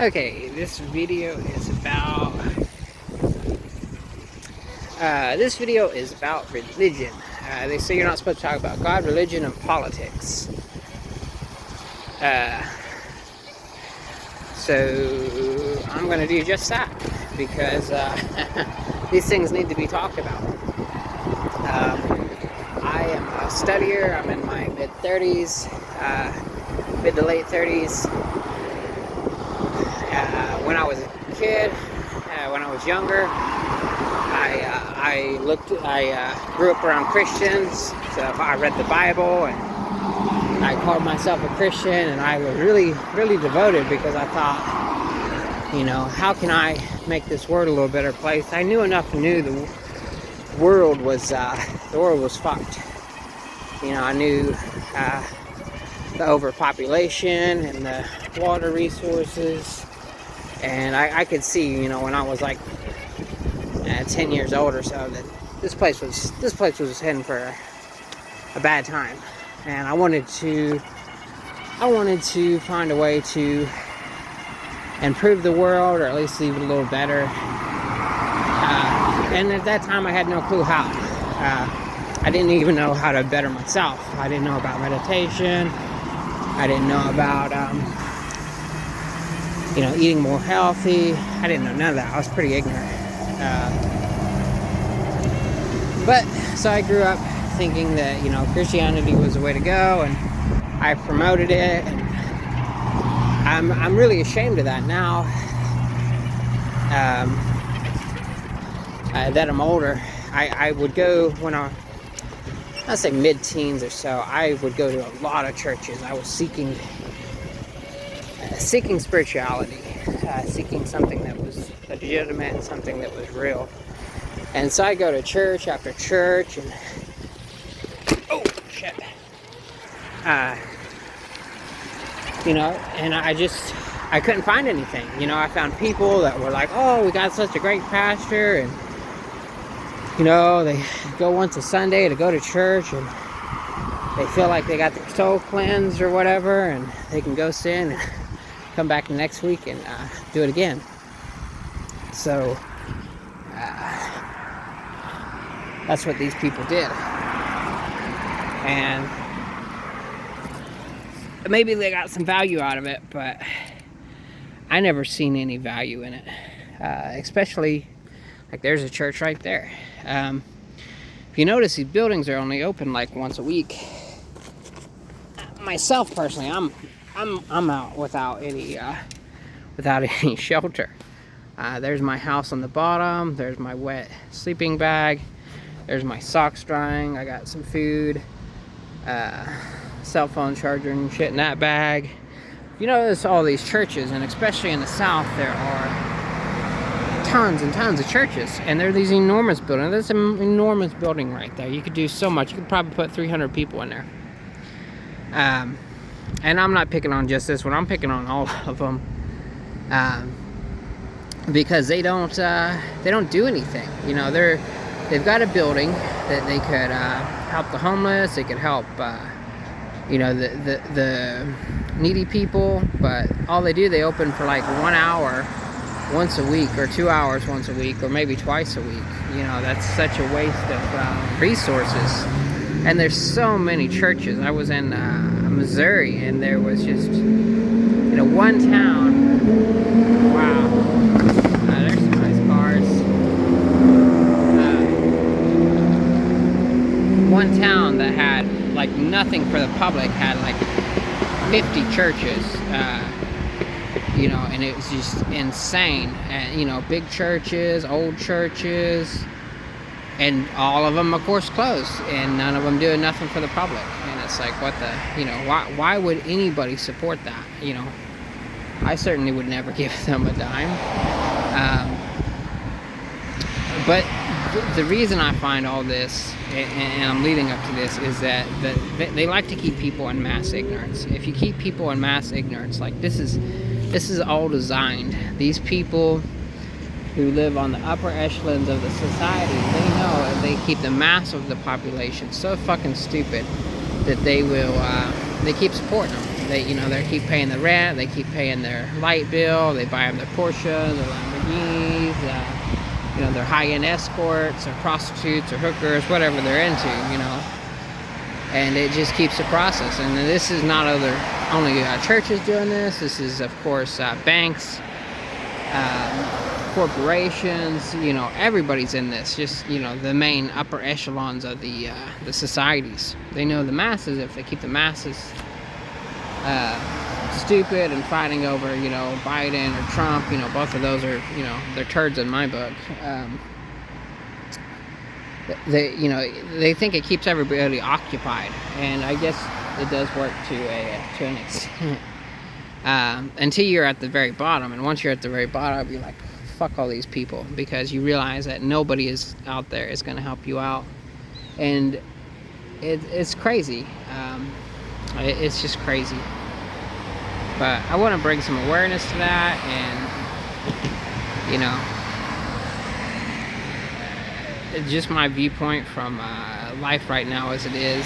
Okay, this video is about religion. They say you're not supposed to talk about God, religion, and politics. Uh, so I'm going to do just that because these things need to be talked about. I am a studier. I'm in my mid-30s, mid to late 30s. When I was a kid, when I was younger, I grew up around Christians, so I read the Bible, and I called myself a Christian, and I was really, really devoted because I thought, how can I make this world a little better place? I knew enough to know the world was fucked. I knew the overpopulation and the water resources, and I could see, when I was like 10 years old or so, that this place was heading for a bad time, and I wanted to find a way to improve the world, or at least leave it a little better. And at that time, I had no clue how. I didn't even know how to better myself. I didn't know about meditation. I didn't know about eating more healthy. I didn't know none of that. I was pretty ignorant. But so I grew up thinking that Christianity was the way to go, and I promoted it, and I'm really ashamed of that now. That I'm older. I would go when I'd say mid-teens or so. I would go to a lot of churches. I was seeking spirituality, seeking something that was legitimate, something that was real. And so I go to church after church, and and I couldn't find anything. I found people that were like, "Oh, we got such a great pastor," and they go once a Sunday to go to church, and they feel like they got their soul cleansed or whatever, and they can go sin and come back the next week and do it again. So that's what these people did, and maybe they got some value out of it, but I never seen any value in it. Especially, like, there's a church right there. If you notice, these buildings are only open like once a week. Myself personally, I'm out without any shelter. There's my house on the bottom. There's my wet sleeping bag. There's my socks drying. I got some food, cell phone charger and shit in that bag. You notice all these churches, and especially in the South, there are tons and tons of churches, and there are these enormous buildings. There's an enormous building right there. You could do so much. You could probably put 300 people in there. And I'm not picking on just this one. I'm picking on all of them, because they don't do anything. They've got a building that they could help the homeless. They could help the needy people, but all they do, they open for like 1 hour once a week, or 2 hours once a week, or maybe twice a week. That's such a waste of resources. And there's so many churches. I was in Missouri, and there was just one town. Wow, there's some nice cars. One town that had like nothing for the public had like 50 churches. And it was just insane. And, big churches, old churches, and all of them, of course, closed, and none of them doing nothing for the public. And it's like, what the, why would anybody support that? I certainly would never give them a dime. But the reason I find all this, and I'm leading up to this, is that they like to keep people in mass ignorance. If you keep people in mass ignorance, like this is all designed. These people who live on the upper echelons of the society, they know if they keep the mass of the population so fucking stupid that they keep supporting them. They keep paying the rent, they keep paying their light bill, they buy them their Porsche, their Lamborghinis, their high-end escorts or prostitutes or hookers, whatever they're into, and it just keeps the process. And this is not only churches doing this. This is, of course, banks, corporations. Everybody's in this. Just the main upper echelons of the societies. They know the masses. If they keep the masses stupid and fighting over Biden or Trump, both of those are they're turds in my book. They think it keeps everybody occupied, and I guess it does work to an extent. Until you're at the very bottom, and once you're at the very bottom, you're like, fuck all these people, because you realize that nobody is out there is going to help you out, and it's crazy. It's just crazy. But I want to bring some awareness to that, and just my viewpoint from life right now as it is.